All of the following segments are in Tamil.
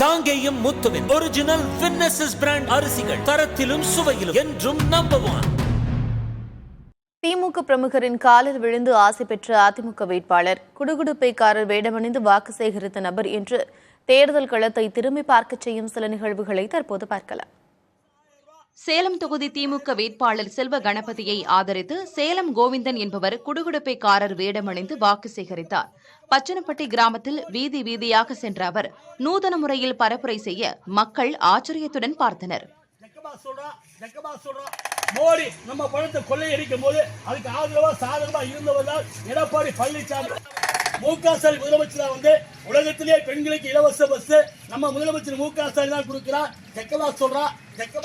காங்கேயம் முத்துவின் ஒரிஜினல் வின்னசஸ் பிராண்ட் அரிசிகள் தரத்திலும் சுவையிலும் என்றும் நம்பர் 1. திமுக பிரமுகரின் காலில் விழுந்து ஆசை பெற்ற அதிமுக வேட்பாளர் குடுகுடுப்பைக்காரர் வேடமணிந்து வாக்கு சேகரித்த நபர் என்று தேர்தல் களத்தை திரும்பி பார்க்க செய்யும் சில நிகழ்வுகளை தற்போது பார்க்கலாம். சேலம் தொகுதி திமுக வேட்பாளர் செல்வ கணபதியை ஆதரித்து சேலம் கோவிந்தன் என்பவர் குடுகுடுப்பைக்காரர் வேடமணிந்து வாக்கு சேகரித்தார். பச்சனப்பட்டி கிராமத்தில் வீதி வீதியாக சென்ற அவர் நூதன முறையில் பரப்புரை செய்ய மக்கள் ஆச்சரியத்துடன் பார்த்தனர். மோடி நம்ம பணத்தை கொள்ளையடிக்கும் போது அதுக்கு ஆதரவா சாதகமா இருந்தவர் தான் எடப்பாடி பழனிசாமி. முக ஸ்டாலின் முதலமைச்சர் வந்து உலகத்திலேயே பெண்களுக்கு இலவச பஸ் நம்ம முதலமைச்சர் முக ஸ்டாலின் தான் கொடுக்கிறார்.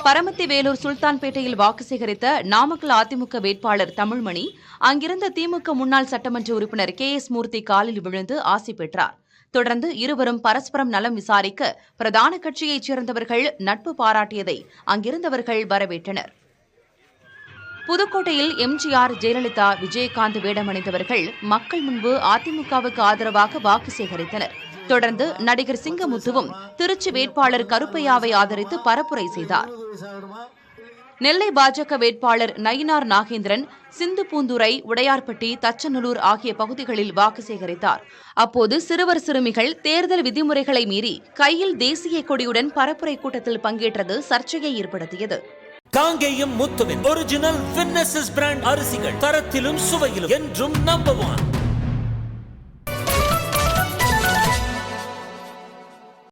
பரமத்தி வேலூர் சுல்தான்பேட்டையில் வாக்கு சேகரித்த நாமக்கல் அதிமுக வேட்பாளர் தமிழ்மணி அங்கிருந்த திமுக முன்னாள் சட்டமன்ற உறுப்பினர் KS மூர்த்தி காலில் விழுந்து ஆசி பெற்றார். தொடர்ந்து இருவரும் பரஸ்பரம் நலம் விசாரிக்க பிரதான கட்சியைச் சேர்ந்தவர்கள் நட்பு பாராட்டியதை அங்கிருந்தவர்கள் வரவேற்றனர். புதுக்கோட்டையில் எம்ஜிஆர், ஜெயலலிதா, விஜயகாந்த் வேடமணிந்தவர்கள் மக்கள் முன்பு அதிமுகவுக்கு ஆதரவாக வாக்கு சேகரித்தனர். தொடர்ந்து நடிகர் சிங்கமுத்துவும் திருச்சி வேட்பாளர் கருப்பையாவை ஆதரித்து பரப்புரை செய்தார். நெல்லை பாஜக வேட்பாளர் நயினார் நாகேந்திரன் சிந்துபூந்துரை, உடையார்பட்டி, தச்சநல்லூர் ஆகிய பகுதிகளில் வாக்கு சேகரித்தார். அப்போது சிறுவர் சிறுமிகள் தேர்தல் விதிமுறைகளை மீறி கையில் தேசிய கொடியுடன் பரப்புரை கூட்டத்தில் பங்கேற்றது சர்ச்சையை ஏற்படுத்தியது. காங்கேயம் முத்துவின் ஒரிஜினல் வின்னசஸ் பிராண்ட் அரிசிகள் தரத்திலும் சுவையிலும் என்றும் நம்பர் 1.